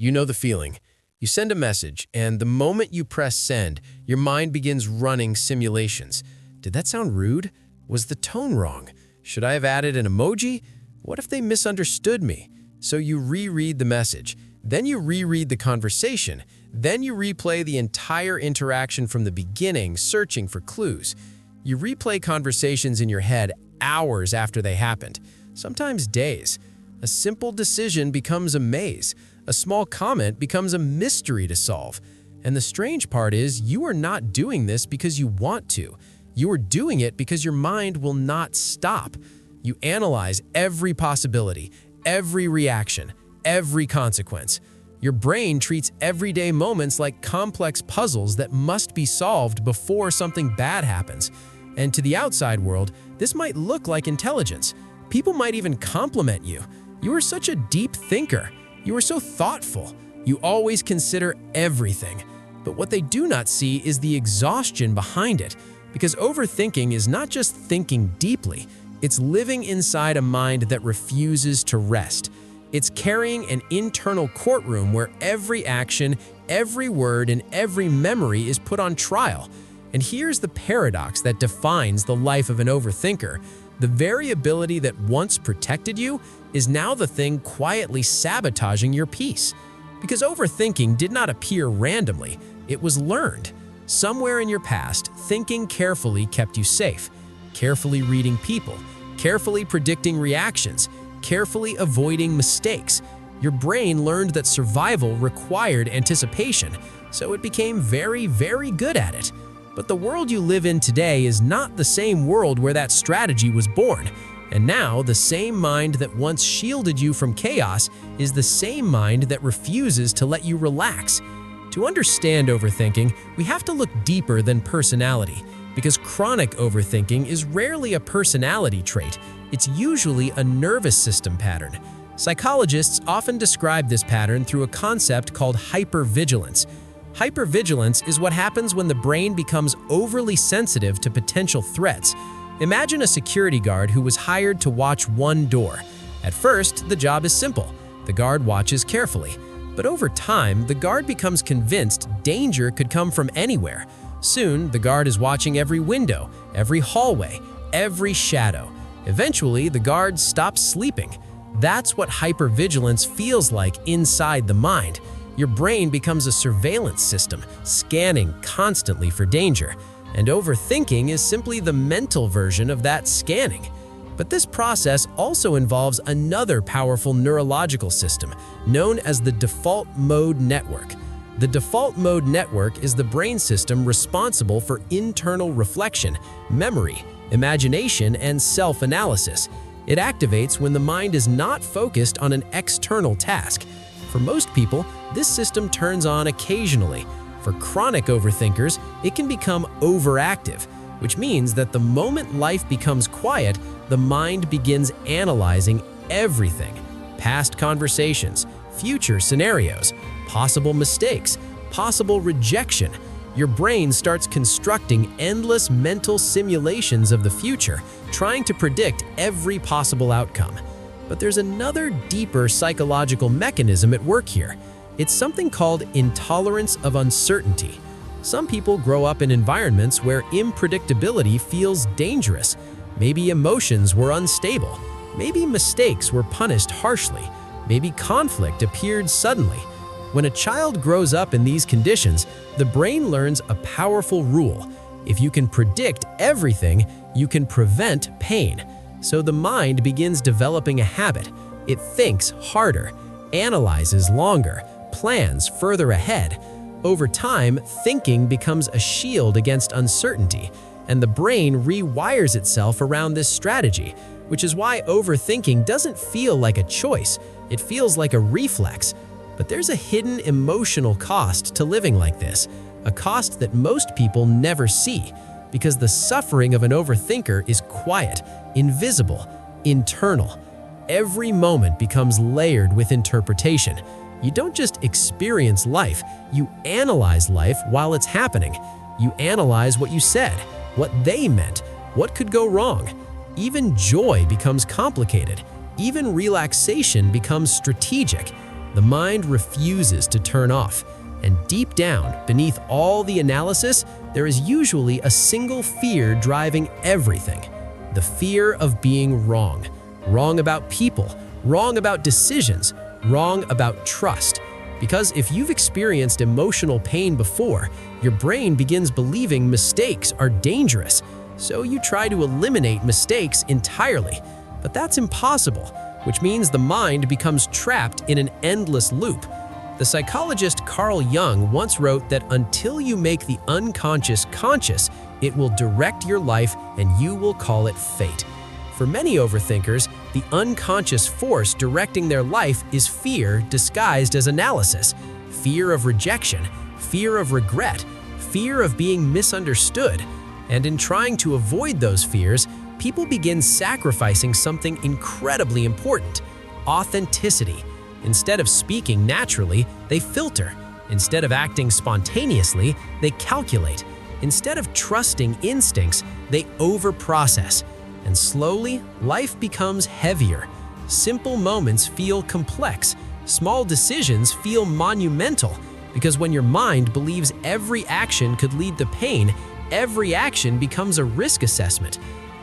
You know the feeling. You send a message, and the moment you press send, your mind begins running simulations. Did that sound rude? Was the tone wrong? Should I have added an emoji? What if they misunderstood me? So you reread the message. Then you reread the conversation. Then you replay the entire interaction from the beginning, searching for clues. You replay conversations in your head hours after they happened, sometimes days. A simple decision becomes a maze. A small comment becomes a mystery to solve. And the strange part is, you are not doing this because you want to. You are doing it because your mind will not stop. You analyze every possibility, every reaction, every consequence. Your brain treats everyday moments like complex puzzles that must be solved before something bad happens. And to the outside world, this might look like intelligence. People might even compliment you. You are such a deep thinker. You are so thoughtful. You always consider everything. But what they do not see is the exhaustion behind it. Because overthinking is not just thinking deeply, it's living inside a mind that refuses to rest. It's carrying an internal courtroom where every action, every word, and every memory is put on trial. And here's the paradox that defines the life of an overthinker. The very ability that once protected you is now the thing quietly sabotaging your peace. Because overthinking did not appear randomly, it was learned. Somewhere in your past, thinking carefully kept you safe, carefully reading people, carefully predicting reactions, carefully avoiding mistakes. Your brain learned that survival required anticipation, so it became very, very good at it. But the world you live in today is not the same world where that strategy was born. And now, the same mind that once shielded you from chaos is the same mind that refuses to let you relax. To understand overthinking, we have to look deeper than personality, because chronic overthinking is rarely a personality trait. It's usually a nervous system pattern. Psychologists often describe this pattern through a concept called hypervigilance. Hypervigilance is what happens when the brain becomes overly sensitive to potential threats. Imagine a security guard who was hired to watch one door. At first, the job is simple. The guard watches carefully. But over time, the guard becomes convinced danger could come from anywhere. Soon, the guard is watching every window, every hallway, every shadow. Eventually, the guard stops sleeping. That's what hypervigilance feels like inside the mind. Your brain becomes a surveillance system, scanning constantly for danger. And overthinking is simply the mental version of that scanning. But this process also involves another powerful neurological system, known as the default mode network. The default mode network is the brain system responsible for internal reflection, memory, imagination, and self-analysis. It activates when the mind is not focused on an external task. For most people, this system turns on occasionally. For chronic overthinkers, it can become overactive, which means that the moment life becomes quiet, the mind begins analyzing everything: past conversations, future scenarios, possible mistakes, possible rejection. Your brain starts constructing endless mental simulations of the future, trying to predict every possible outcome. But there's another deeper psychological mechanism at work here. It's something called intolerance of uncertainty. Some people grow up in environments where unpredictability feels dangerous. Maybe emotions were unstable. Maybe mistakes were punished harshly. Maybe conflict appeared suddenly. When a child grows up in these conditions, the brain learns a powerful rule. If you can predict everything, you can prevent pain. So the mind begins developing a habit. It thinks harder, analyzes longer, plans further ahead. Over time, thinking becomes a shield against uncertainty, and the brain rewires itself around this strategy, which is why overthinking doesn't feel like a choice. It feels like a reflex. But there's a hidden emotional cost to living like this, a cost that most people never see, because the suffering of an overthinker is quiet, invisible, internal. Every moment becomes layered with interpretation. You don't just experience life, you analyze life while it's happening. You analyze what you said, what they meant, what could go wrong. Even joy becomes complicated. Even relaxation becomes strategic. The mind refuses to turn off. And deep down, beneath all the analysis, there is usually a single fear driving everything. The fear of being wrong. Wrong about people, wrong about decisions, wrong about trust. Because if you've experienced emotional pain before, your brain begins believing mistakes are dangerous. So you try to eliminate mistakes entirely. But that's impossible, which means the mind becomes trapped in an endless loop. The psychologist Carl Jung once wrote that until you make the unconscious conscious, it will direct your life and you will call it fate. For many overthinkers, the unconscious force directing their life is fear disguised as analysis. Fear of rejection, fear of regret, fear of being misunderstood. And in trying to avoid those fears, people begin sacrificing something incredibly important: authenticity. Instead of speaking naturally, they filter. Instead of acting spontaneously, they calculate. Instead of trusting instincts, they overprocess. And slowly, life becomes heavier. Simple moments feel complex. Small decisions feel monumental. Because when your mind believes every action could lead to pain, every action becomes a risk assessment.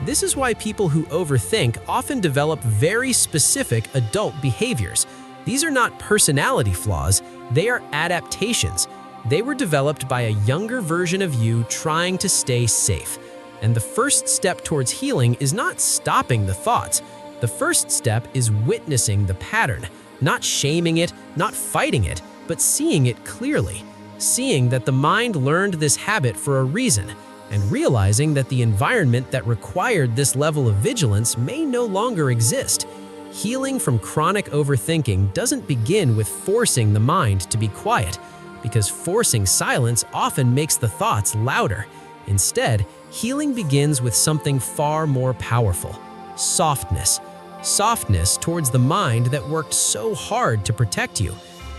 This is why people who overthink often develop very specific adult behaviors. These are not personality flaws, they are adaptations. They were developed by a younger version of you trying to stay safe. And the first step towards healing is not stopping the thoughts. The first step is witnessing the pattern, not shaming it, not fighting it, but seeing it clearly. Seeing that the mind learned this habit for a reason, and realizing that the environment that required this level of vigilance may no longer exist. Healing from chronic overthinking doesn't begin with forcing the mind to be quiet, because forcing silence often makes the thoughts louder. Instead, healing begins with something far more powerful: softness. Softness towards the mind that worked so hard to protect you.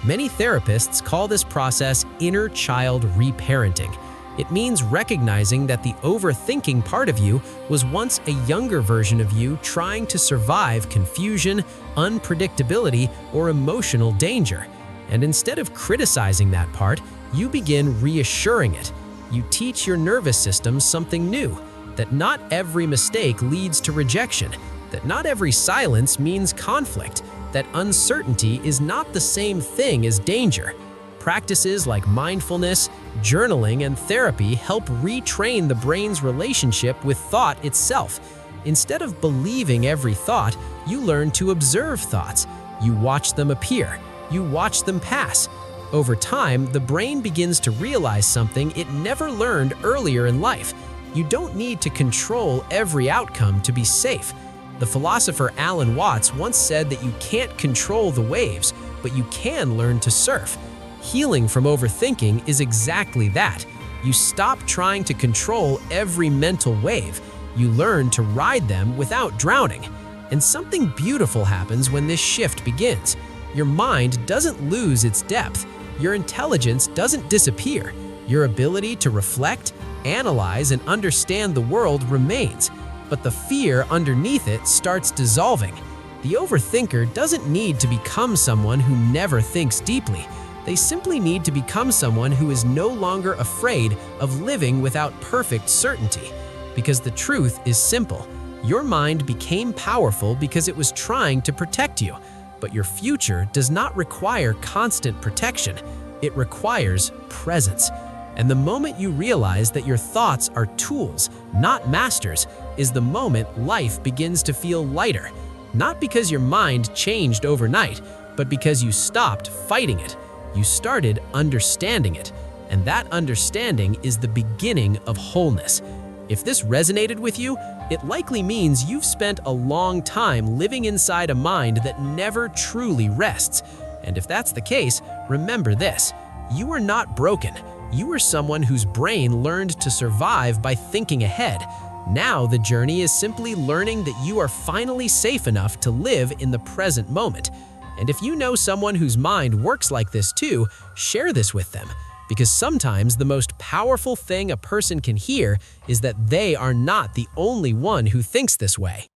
Many therapists call this process inner child reparenting. It means recognizing that the overthinking part of you was once a younger version of you trying to survive confusion, unpredictability, or emotional danger. And instead of criticizing that part, you begin reassuring it. You teach your nervous system something new, that not every mistake leads to rejection, that not every silence means conflict, that uncertainty is not the same thing as danger. Practices like mindfulness, journaling, and therapy help retrain the brain's relationship with thought itself. Instead of believing every thought, you learn to observe thoughts. You watch them appear. You watch them pass. Over time, the brain begins to realize something it never learned earlier in life. You don't need to control every outcome to be safe. The philosopher Alan Watts once said that you can't control the waves, but you can learn to surf. Healing from overthinking is exactly that. You stop trying to control every mental wave. You learn to ride them without drowning. And something beautiful happens when this shift begins. Your mind doesn't lose its depth. Your intelligence doesn't disappear. Your ability to reflect, analyze, and understand the world remains. But the fear underneath it starts dissolving. The overthinker doesn't need to become someone who never thinks deeply. They simply need to become someone who is no longer afraid of living without perfect certainty. Because the truth is simple. Your mind became powerful because it was trying to protect you. But your future does not require constant protection. It requires presence. And the moment you realize that your thoughts are tools, not masters, is the moment life begins to feel lighter. Not because your mind changed overnight, but because you stopped fighting it. You started understanding it. And that understanding is the beginning of wholeness. If this resonated with you, it likely means you've spent a long time living inside a mind that never truly rests. And if that's the case, remember this: you are not broken. You are someone whose brain learned to survive by thinking ahead. Now the journey is simply learning that you are finally safe enough to live in the present moment. And if you know someone whose mind works like this too, share this with them. Because sometimes the most powerful thing a person can hear is that they are not the only one who thinks this way.